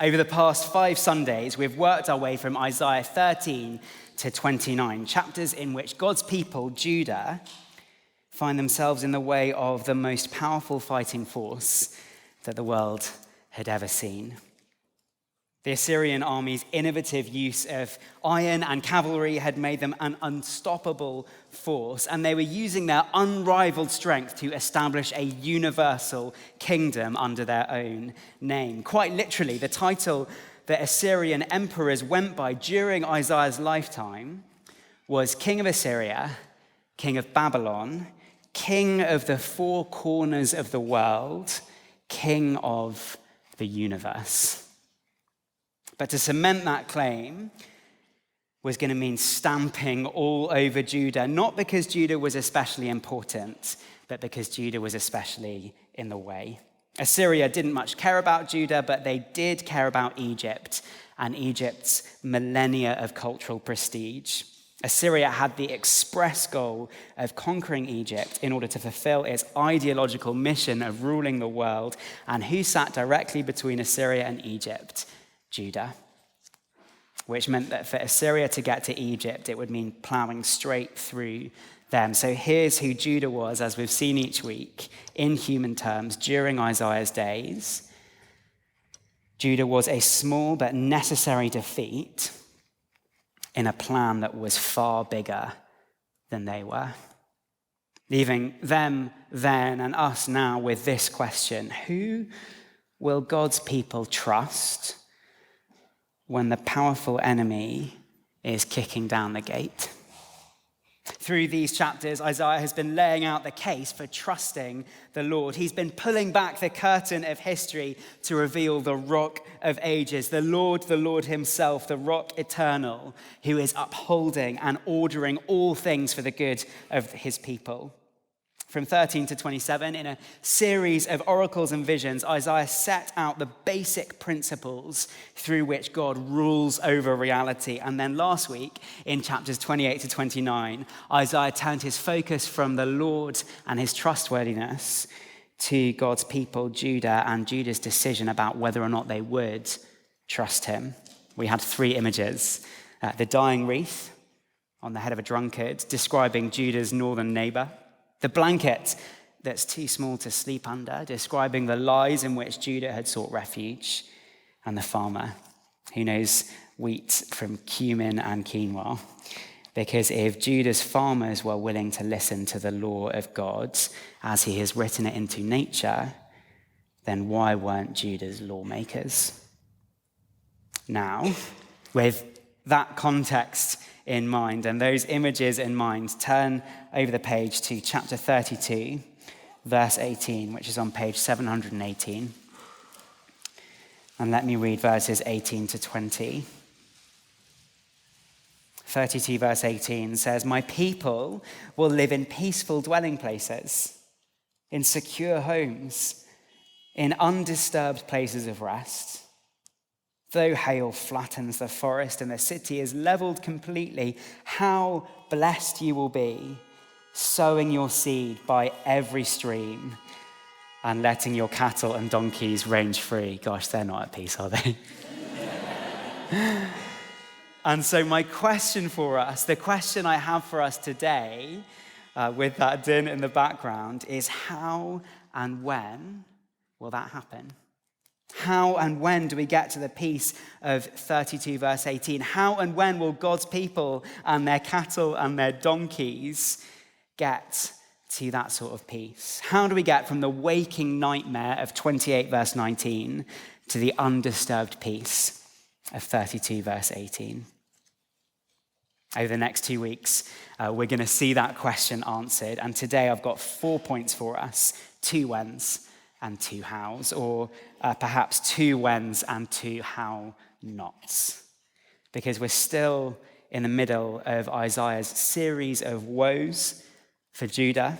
Over the past 5 Sundays, we've worked our way from Isaiah 13 to 29, chapters in which God's people, Judah, find themselves in the way of the most powerful fighting force that the world had ever seen. The Assyrian army's innovative use of iron and cavalry had made them an unstoppable force, and they were using their unrivaled strength to establish a universal kingdom under their own name. Quite literally, the title that Assyrian emperors went by during Isaiah's lifetime was King of Assyria, King of Babylon, King of the 4 corners of the world, King of the universe. But to cement that claim was going to mean stamping all over Judah, not because Judah was especially important, but because Judah was especially in the way. Assyria didn't much care about Judah, but they did care about Egypt and Egypt's millennia of cultural prestige. Assyria had the express goal of conquering Egypt in order to fulfill its ideological mission of ruling the world. And who sat directly between Assyria and Egypt? Judah, which meant that for Assyria to get to Egypt, it would mean plowing straight through them. So here's who Judah was, as we've seen each week, in human terms, during Isaiah's days. Judah was a small but necessary defeat in a plan that was far bigger than they were, leaving them then and us now with this question: who will God's people trust when the powerful enemy is kicking down the gate? Through these chapters, Isaiah has been laying out the case for trusting the Lord. He's been pulling back the curtain of history to reveal the Rock of Ages, the Lord himself, the Rock eternal, who is upholding and ordering all things for the good of his people. From 13 to 27, in a series of oracles and visions, Isaiah set out the basic principles through which God rules over reality. And then last week, in chapters 28 to 29, Isaiah turned his focus from the Lord and his trustworthiness to God's people, Judah, and Judah's decision about whether or not they would trust him. We had 3 images. The dying wreath on the head of a drunkard, describing Judah's northern neighbor. The blanket that's too small to sleep under, describing the lies in which Judah had sought refuge. And the farmer who knows wheat from cumin and quinoa. Because if Judah's farmers were willing to listen to the law of God as he has written it into nature, then why weren't Judah's lawmakers? Now, with that context in mind and those images in mind, turn over the page to chapter 32, verse 18, which is on page 718. And let me read verses 18 to 20. 32 verse 18 says, "My people will live in peaceful dwelling places, in secure homes, in undisturbed places of rest. Though hail flattens the forest and the city is leveled completely, how blessed you will be, sowing your seed by every stream and letting your cattle and donkeys range free." Gosh, they're not at peace, are they? And so my question for us, the question I have for us today, with that din in the background, is how and when will that happen? How and when do we get to the peace of 32 verse 18? How and when will God's people and their cattle and their donkeys get to that sort of peace? How do we get from the waking nightmare of 28 verse 19 to the undisturbed peace of 32 verse 18? Over the next 2 weeks, we're going to see that question answered. And today I've got 4 points for us: 2 whens and 2 hows, or perhaps 2 whens and 2 how nots. Because we're still in the middle of Isaiah's series of woes for Judah.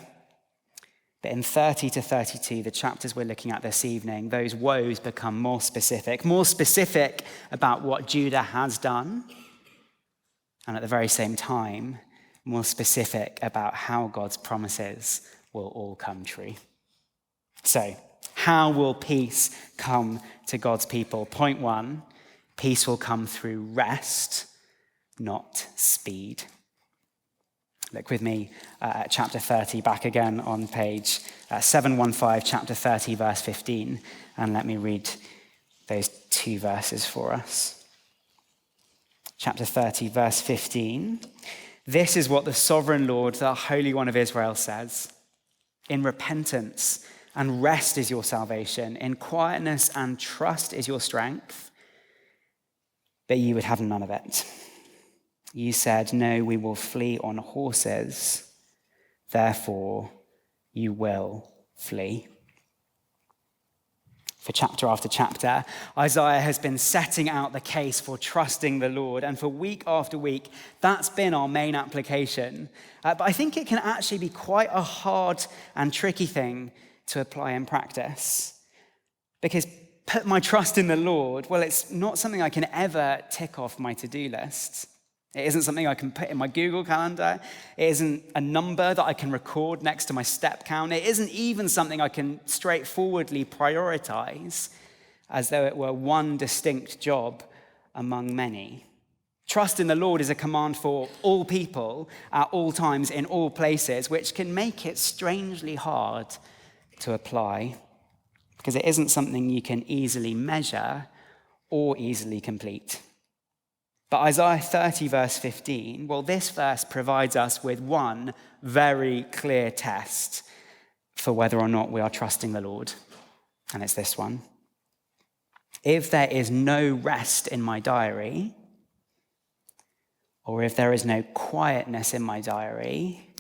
But in 30 to 32, the chapters we're looking at this evening, those woes become more specific about what Judah has done, and at the very same time, more specific about how God's promises will all come true. So, How will peace come to God's people? Point one, peace will come through rest, not speed. Look with me at chapter 30, back again on page 715, chapter 30, verse 15. And let me read those two verses for us. Chapter 30, verse 15. This is what the sovereign Lord, the Holy One of Israel, says. In repentance and rest is your salvation. In quietness and trust is your strength. But you would have none of it. You said, no, we will flee on horses. Therefore, you will flee. For chapter after chapter, Isaiah has been setting out the case for trusting the Lord. And for week after week, that's been our main application. But I think it can actually be quite a hard and tricky thing to apply in practice. Because put my trust in the Lord, well, it's not something I can ever tick off my to-do list. It isn't something I can put in my Google Calendar. It isn't a number that I can record next to my step count. It isn't even something I can straightforwardly prioritize as though it were one distinct job among many. Trust in the Lord is a command for all people at all times in all places, which can make it strangely hard to apply because it isn't something you can easily measure or easily complete. But Isaiah 30, verse 15, well, this verse provides us with one very clear test for whether or not we are trusting the Lord. And it's this one. If there is no rest in my diary, or if there is no quietness in my diary,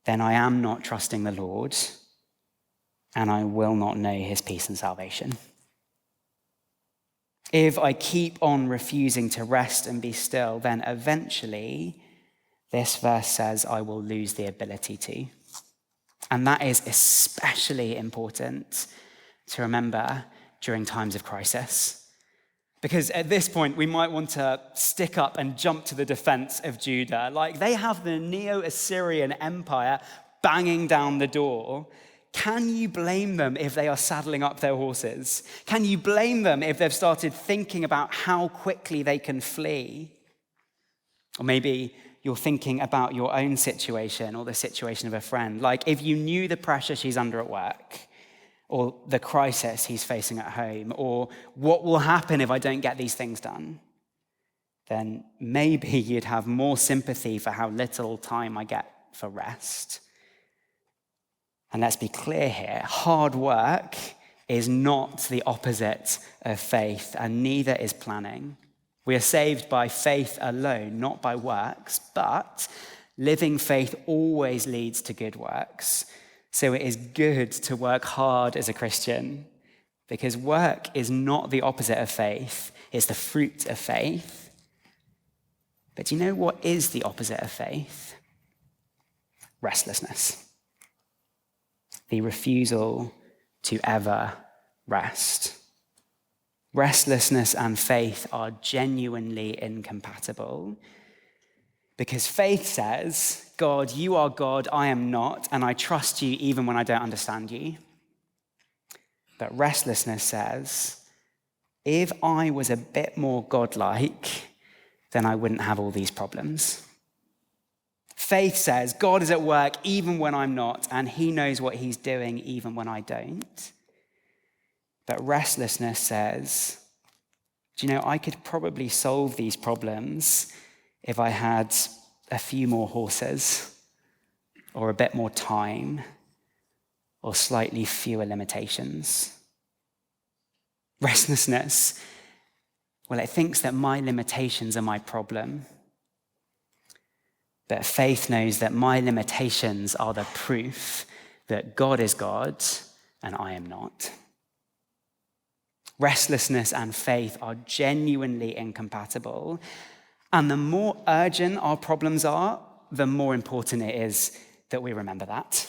then I am not trusting the Lord, and I will not know his peace and salvation. If I keep on refusing to rest and be still, then eventually, this verse says, I will lose the ability to. And that is especially important to remember during times of crisis. Because at this point, we might want to stick up and jump to the defense of Judah. Like, they have the Neo-Assyrian Empire banging down the door. Can you blame them if they are saddling up their horses? Can you blame them if they've started thinking about how quickly they can flee? Or maybe you're thinking about your own situation or the situation of a friend. Like if you knew the pressure she's under at work, or the crisis he's facing at home, or what will happen if I don't get these things done, then maybe you'd have more sympathy for how little time I get for rest. And let's be clear here, hard work is not the opposite of faith, and neither is planning. We are saved by faith alone, not by works, but living faith always leads to good works. So it is good to work hard as a Christian, because work is not the opposite of faith, it's the fruit of faith. But do you know what is the opposite of faith? Restlessness. The refusal to ever rest. Restlessness and faith are genuinely incompatible because faith says, God, you are God, I am not, and I trust you even when I don't understand you. But restlessness says, if I was a bit more godlike, then I wouldn't have all these problems. Faith says, God is at work even when I'm not, and he knows what he's doing even when I don't. But restlessness says, do you know, I could probably solve these problems if I had a few more horses, or a bit more time, or slightly fewer limitations. Restlessness, well, it thinks that my limitations are my problem. But faith knows that my limitations are the proof that God is God and I am not. Restlessness and faith are genuinely incompatible. And the more urgent our problems are, the more important it is that we remember that.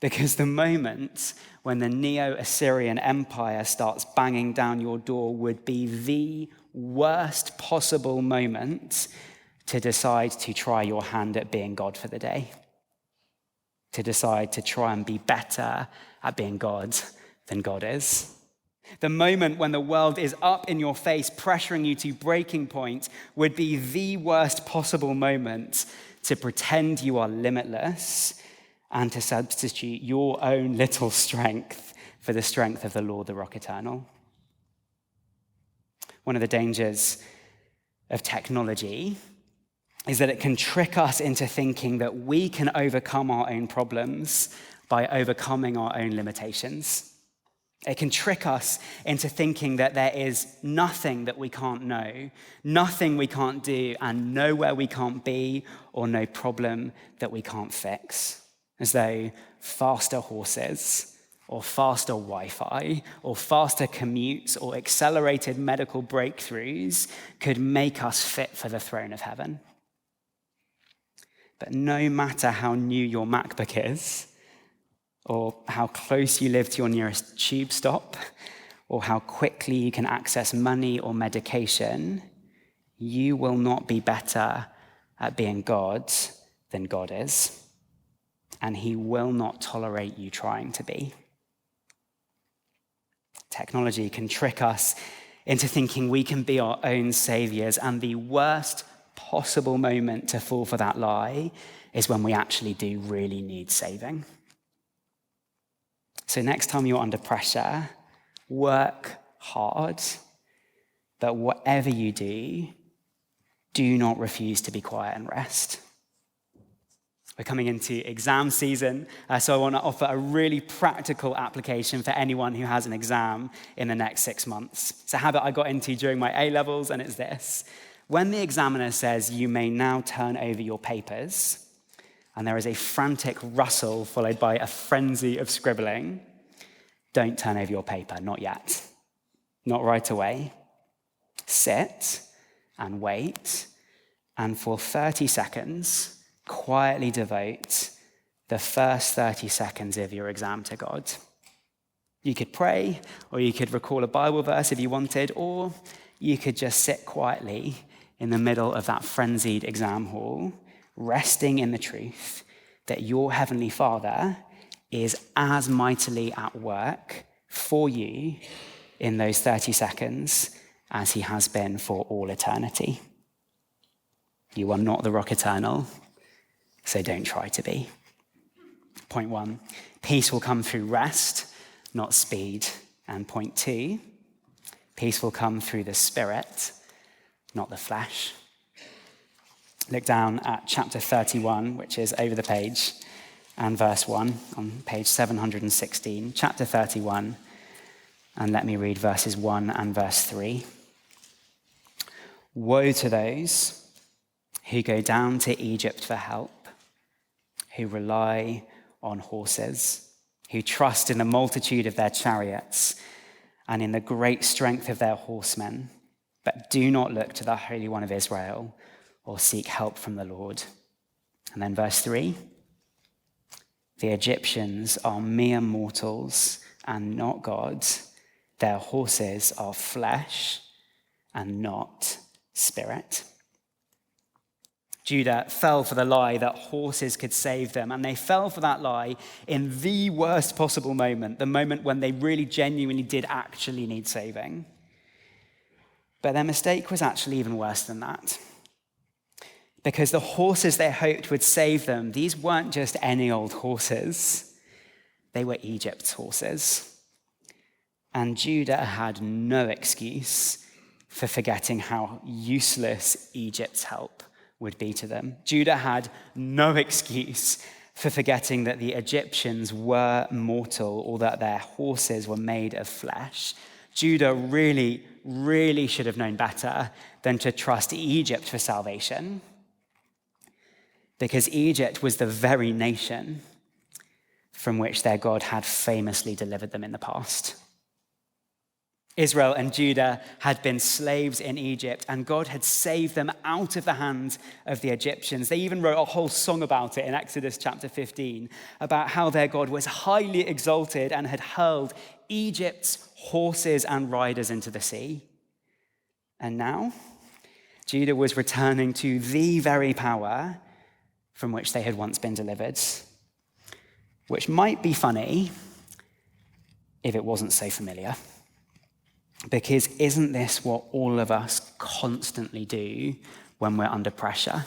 Because the moment when the Neo-Assyrian Empire starts banging down your door would be the worst possible moment to decide to try your hand at being God for the day. to decide to try and be better at being God than God is. The moment when the world is up in your face, pressuring you to breaking point, would be the worst possible moment to pretend you are limitless and to substitute your own little strength for the strength of the Lord, the rock eternal. One of the dangers of technology is that it can trick us into thinking that we can overcome our own problems by overcoming our own limitations. It can trick us into thinking that there is nothing that we can't know, nothing we can't do, and nowhere we can't be, or no problem that we can't fix. As though faster horses, or faster Wi-Fi, or faster commutes, or accelerated medical breakthroughs could make us fit for the throne of heaven. But no matter how new your MacBook is, or how close you live to your nearest tube stop, or how quickly you can access money or medication, you will not be better at being God than God is. And he will not tolerate you trying to be. Technology can trick us into thinking we can be our own saviors, and the worst possible moment to fall for that lie is when we actually do really need saving. So next time you're under pressure, work hard, but whatever you do not refuse to be quiet and rest. We're coming into exam season, so I want to offer a really practical application for anyone who has an exam in the next 6 months. It's a habit I got into during my A-levels, and it's this. When the examiner says you may now turn over your papers, and there is a frantic rustle followed by a frenzy of scribbling, don't turn over your paper, not yet. Not right away. Sit and wait, and for 30 seconds, quietly devote the first 30 seconds of your exam to God. You could pray, or you could recall a Bible verse if you wanted, or you could just sit quietly in the middle of that frenzied exam hall, resting in the truth that your Heavenly Father is as mightily at work for you in those 30 seconds as he has been for all eternity. You are not the rock eternal, so don't try to be. Point 1, peace will come through rest, not speed. And point 2, peace will come through the Spirit, not the flesh. Look down at chapter 31, which is over the page, and verse 1 on page 716. Chapter 31, and let me read verses 1 and verse 3. Woe to those who go down to Egypt for help, who rely on horses, who trust in the multitude of their chariots and in the great strength of their horsemen, but do not look to the Holy One of Israel or seek help from the Lord. And then verse 3, the Egyptians are mere mortals and not gods. Their horses are flesh and not spirit. Judah fell for the lie that horses could save them, and they fell for that lie in the worst possible moment, the moment when they really genuinely did actually need saving. But their mistake was actually even worse than that. Because the horses they hoped would save them, these weren't just any old horses. They were Egypt's horses. And Judah had no excuse for forgetting how useless Egypt's help would be to them. Judah had no excuse for forgetting that the Egyptians were mortal or that their horses were made of flesh. Judah really, really should have known better than to trust Egypt for salvation, because Egypt was the very nation from which their God had famously delivered them in the past. Israel and Judah had been slaves in Egypt, and God had saved them out of the hands of the Egyptians. They even wrote a whole song about it in Exodus chapter 15, about how their God was highly exalted and had hurled Egypt's horses and riders into the sea. And now, Judah was returning to the very power from which they had once been delivered. which might be funny if it wasn't so familiar. Because isn't this what all of us constantly do when we're under pressure?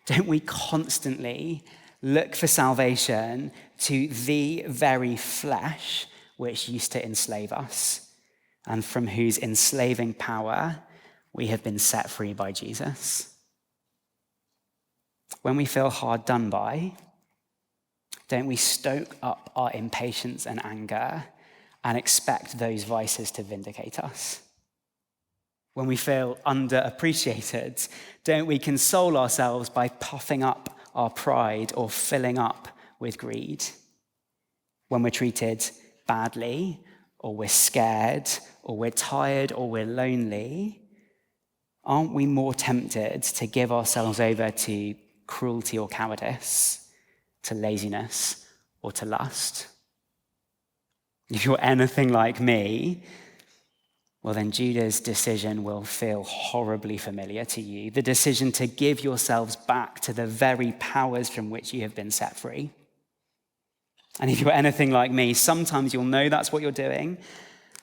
Don't we constantly look for salvation to the very flesh which used to enslave us, and from whose enslaving power we have been set free by Jesus? When we feel hard done by, don't we stoke up our impatience and anger and expect those vices to vindicate us? When we feel underappreciated, don't we console ourselves by puffing up our pride or filling up with greed? When we're treated badly, or we're scared, or we're tired, or we're lonely, aren't we more tempted to give ourselves over to cruelty or cowardice, to laziness or to lust? If you're anything like me, well, then Judah's decision will feel horribly familiar to you. The decision to give yourselves back to the very powers from which you have been set free. And if you're anything like me, sometimes you'll know that's what you're doing,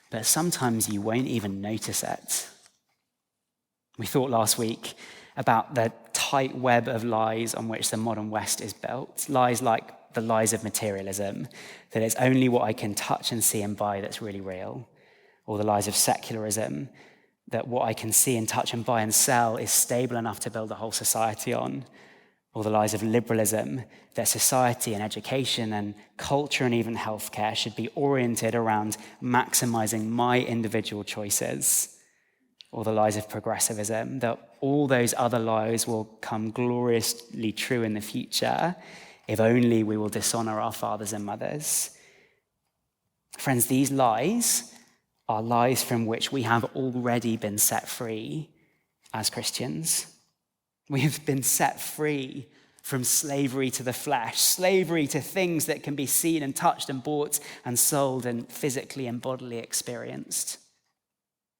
but sometimes you won't even notice it. We thought last week about the tight web of lies on which the modern West is built. Lies like the lies of materialism, that it's only what I can touch and see and buy that's really real. Or the lies of secularism, that what I can see and touch and buy and sell is stable enough to build a whole society on. Or the lies of liberalism, that society and education and culture and even healthcare should be oriented around maximizing my individual choices. Or the lies of progressivism, that all those other lies will come gloriously true in the future if only we will dishonor our fathers and mothers. Friends, these lies are lies from which we have already been set free as Christians. We have been set free from slavery to the flesh, slavery to things that can be seen and touched and bought and sold and physically and bodily experienced.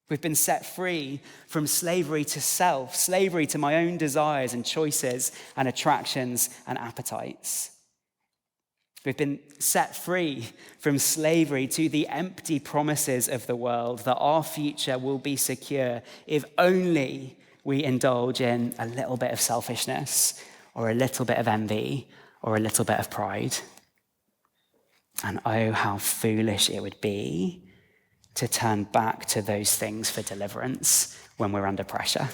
We've been set free from slavery to self, slavery to my own desires and choices and attractions and appetites. We've been set free from slavery to the empty promises of the world that our future will be secure if only we indulge in a little bit of selfishness or a little bit of envy or a little bit of pride. And oh, how foolish it would be to turn back to those things for deliverance when we're under pressure.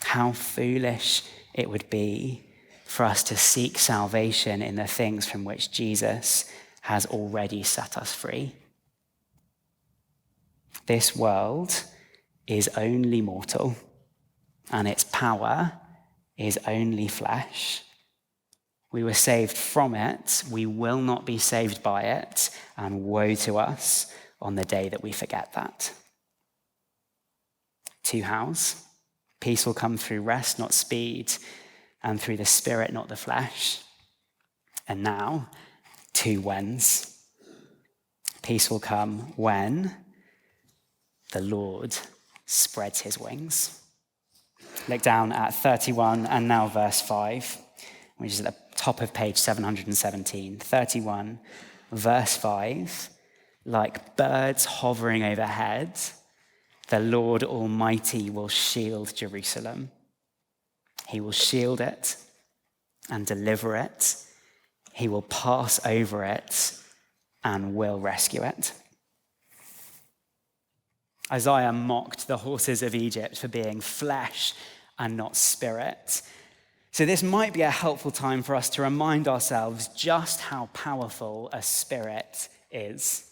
How foolish it would be for us to seek salvation in the things from which Jesus has already set us free. This world is only mortal, and its power is only flesh. We were saved from it, we will not be saved by it, and woe to us on the day that we forget that. 2 hows. Peace will come through rest, not speed, and through the Spirit, not the flesh. And now, 2 whens. Peace will come when the Lord spreads his wings. Look down at 31 and now verse 5, which is at the top of page 717. 31, verse 5. Like birds hovering overhead, the Lord Almighty will shield Jerusalem. He will shield it and deliver it. He will pass over it and will rescue it. Isaiah mocked the horses of Egypt for being flesh and not spirit. So this might be a helpful time for us to remind ourselves just how powerful a spirit is.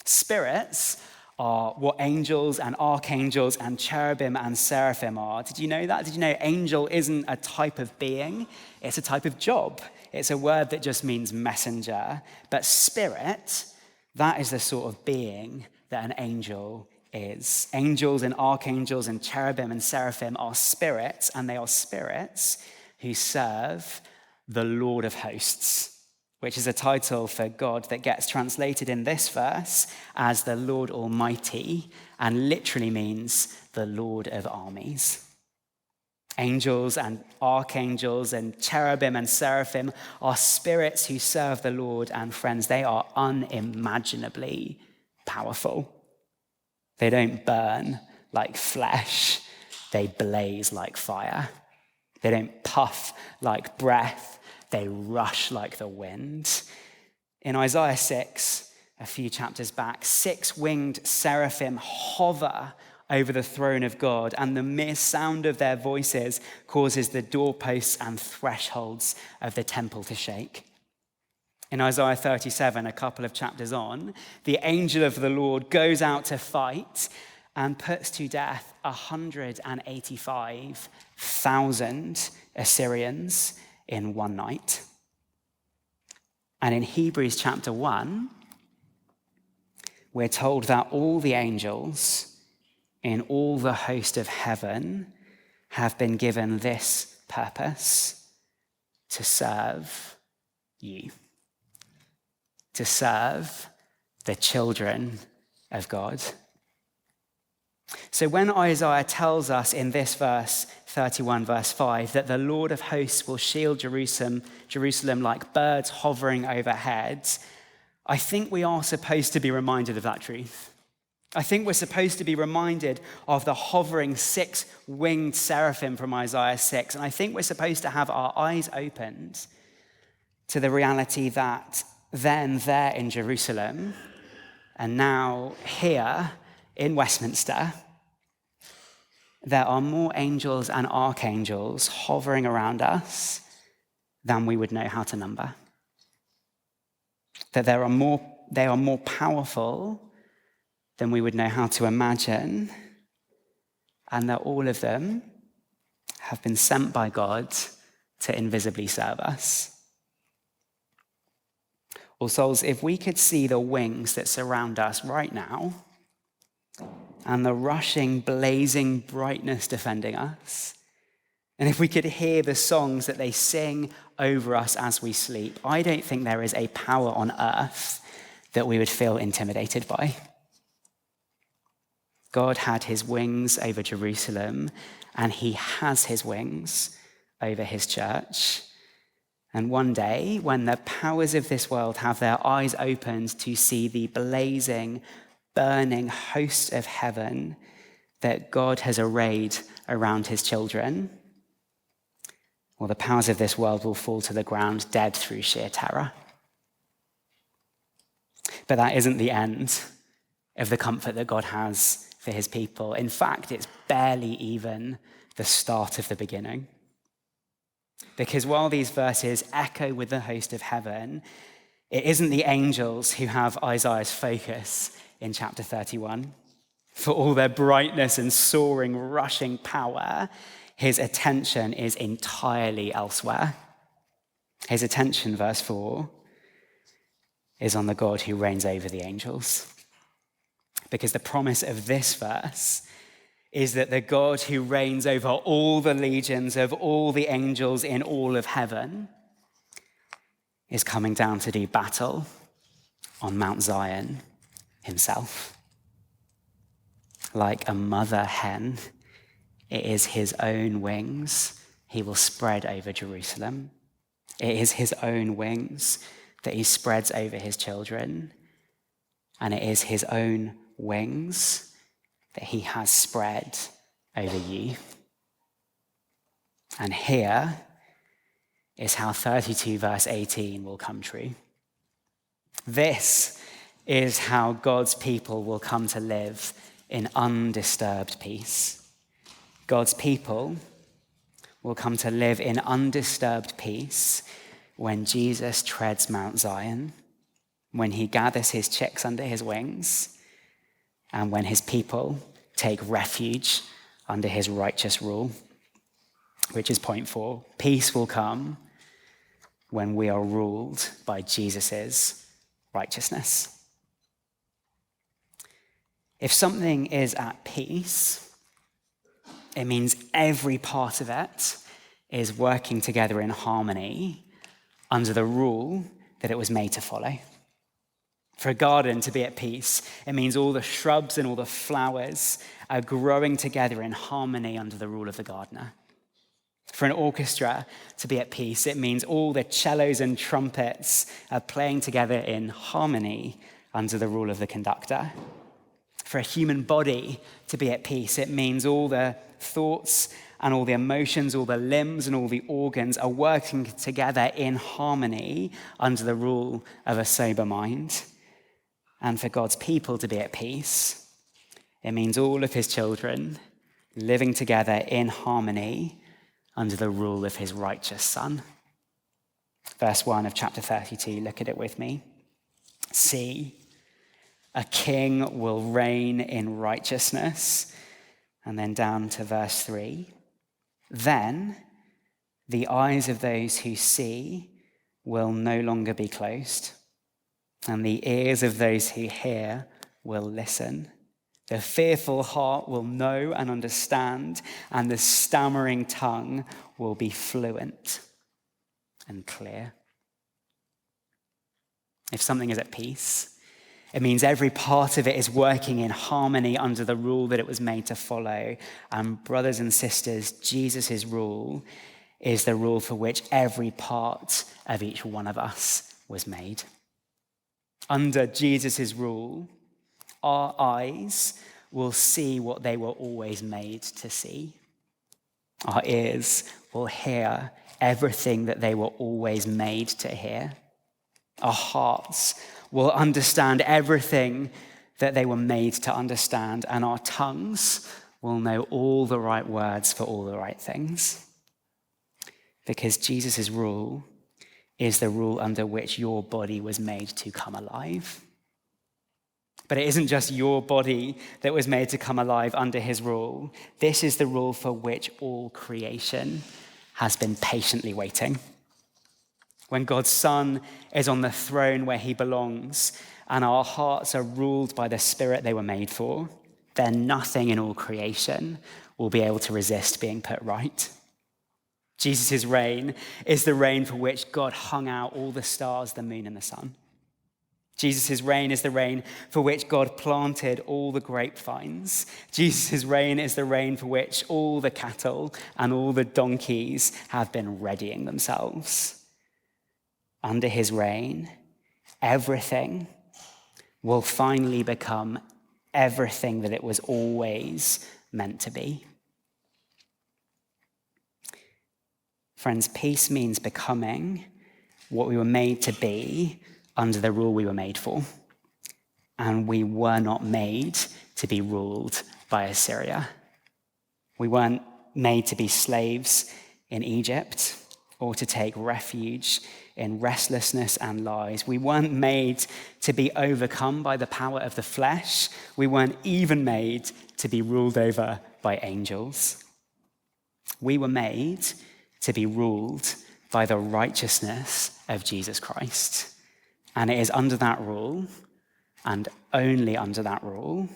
Spirits are what angels and archangels and cherubim and seraphim are. Did you know that? Did you know angel isn't a type of being? It's a type of job. It's a word that just means messenger. But spirit, that is the sort of being that an angel is. Angels and archangels and cherubim and seraphim are spirits, and they are spirits who serve the Lord of hosts, which is a title for God that gets translated in this verse as the Lord Almighty and literally means the Lord of armies. Angels and archangels and cherubim and seraphim are spirits who serve the Lord, and friends, they are unimaginably powerful. They don't burn like flesh. They blaze like fire. They don't puff like breath. They rush like the wind. In Isaiah 6, a few chapters back, 6-winged seraphim hover over the throne of God, and the mere sound of their voices causes the doorposts and thresholds of the temple to shake. In Isaiah 37, a couple of chapters on, the angel of the Lord goes out to fight and puts to death 185,000 Assyrians in one night. And in Hebrews chapter 1, we're told that all the angels in all the host of heaven have been given this purpose: to serve you, to serve the children of God. So when Isaiah tells us in this verse 31, verse 5, that the Lord of hosts will shield Jerusalem like birds hovering overhead, I think we are supposed to be reminded of that truth. I think we're supposed to be reminded of the hovering 6-winged seraphim from Isaiah 6. And I think we're supposed to have our eyes opened to the reality that then there in Jerusalem and now here in Westminster, there are more angels and archangels hovering around us than we would know how to number. That they are more powerful than we would know how to imagine, and that all of them have been sent by God to invisibly serve us. Well, souls, if we could see the wings that surround us right now, and the rushing, blazing brightness defending us, and if we could hear the songs that they sing over us as we sleep, I don't think there is a power on earth that we would feel intimidated by. God had his wings over Jerusalem, and he has his wings over his church. And one day, when the powers of this world have their eyes opened to see the blazing, burning host of heaven that God has arrayed around his children, well, the powers of this world will fall to the ground dead through sheer terror. But that isn't the end of the comfort that God has for his people. In fact, it's barely even the start of the beginning. Because while these verses echo with the host of heaven, it isn't the angels who have Isaiah's focus in chapter 31. For all their brightness and soaring, rushing power, his attention is entirely elsewhere. His attention, verse 4, is on the God who reigns over the angels. Because the promise of this verse is that the God who reigns over all the legions of all the angels in all of heaven is coming down to do battle on Mount Zion himself. Like a mother hen, it is his own wings he will spread over Jerusalem. It is his own wings that he spreads over his children. And it is his own wings that he has spread over you. And here is how 32 verse 18 will come true. This is how God's people will come to live in undisturbed peace. God's people will come to live in undisturbed peace when Jesus treads Mount Zion, when he gathers his chicks under his wings, and when his people take refuge under his righteous rule, which is point 4. Peace will come when we are ruled by Jesus' righteousness. If something is at peace, it means every part of it is working together in harmony under the rule that it was made to follow. For a garden to be at peace, it means all the shrubs and all the flowers are growing together in harmony under the rule of the gardener. For an orchestra to be at peace, it means all the cellos and trumpets are playing together in harmony under the rule of the conductor. For a human body to be at peace, it means all the thoughts and all the emotions, all the limbs and all the organs are working together in harmony under the rule of a sober mind. And for God's people to be at peace, it means all of his children living together in harmony under the rule of his righteous Son. Verse 1 of chapter 32, look at it with me. See, a king will reign in righteousness. And then down to verse 3. Then the eyes of those who see will no longer be closed, and the ears of those who hear will listen. The fearful heart will know and understand, and the stammering tongue will be fluent and clear. If something is at peace, it means every part of it is working in harmony under the rule that it was made to follow. And brothers and sisters, Jesus' rule is the rule for which every part of each one of us was made. Under Jesus' rule, our eyes will see what they were always made to see. Our ears will hear everything that they were always made to hear. Our hearts will understand everything that they were made to understand, and our tongues will know all the right words for all the right things. Because Jesus' rule is the rule under which your body was made to come alive. But it isn't just your body that was made to come alive under his rule. This is the rule for which all creation has been patiently waiting. When God's Son is on the throne where he belongs and our hearts are ruled by the Spirit they were made for, then nothing in all creation will be able to resist being put right. Jesus' reign is the reign for which God hung out all the stars, the moon, and the sun. Jesus' reign is the reign for which God planted all the grapevines. Jesus' reign is the reign for which all the cattle and all the donkeys have been readying themselves. Under his reign, everything will finally become everything that it was always meant to be. Friends, peace means becoming what we were made to be under the rule we were made for. And we were not made to be ruled by Assyria. We weren't made to be slaves in Egypt or to take refuge in restlessness and lies. We weren't made to be overcome by the power of the flesh. We weren't even made to be ruled over by angels. We were made to be ruled by the righteousness of Jesus Christ. And it is under that rule, and only under that rule,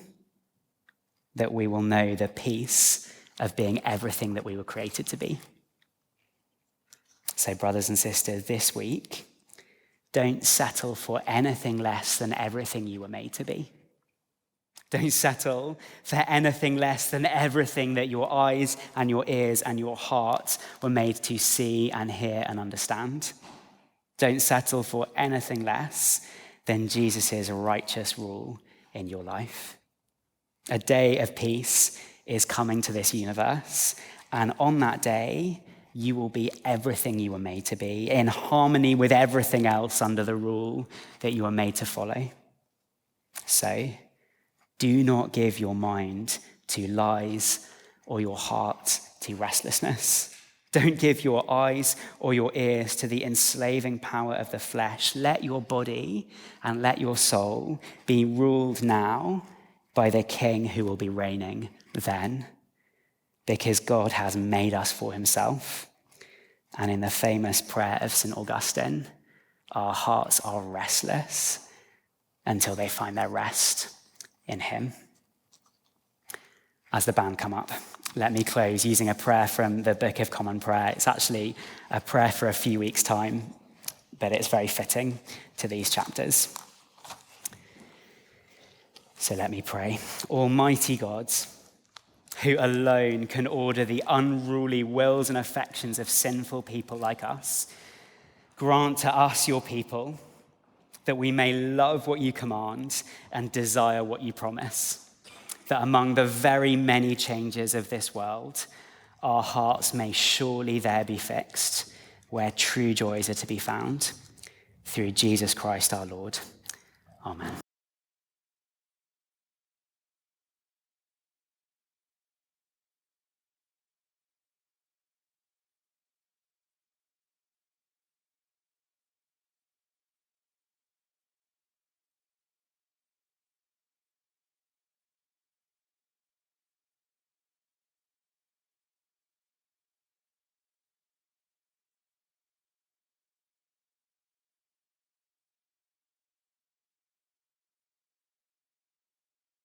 that we will know the peace of being everything that we were created to be. So, brothers and sisters, this week, don't settle for anything less than everything you were made to be. Don't settle for anything less than everything that your eyes and your ears and your heart were made to see and hear and understand. Don't settle for anything less than Jesus' righteous rule in your life. A day of peace is coming to this universe, and on that day, you will be everything you were made to be, in harmony with everything else under the rule that you were made to follow. So, do not give your mind to lies or your heart to restlessness. Don't give your eyes or your ears to the enslaving power of the flesh. Let your body and let your soul be ruled now by the King who will be reigning then, because God has made us for himself. And in the famous prayer of St. Augustine, our hearts are restless until they find their rest in him. As the band come up, let me close using a prayer from the Book of Common Prayer. It's actually a prayer for a few weeks' time, but it's very fitting to these chapters. So let me pray. Almighty God, who alone can order the unruly wills and affections of sinful people like us, grant to us, your people, that we may love what you command and desire what you promise, that among the very many changes of this world, our hearts may surely there be fixed, where true joys are to be found. Through Jesus Christ our Lord. Amen.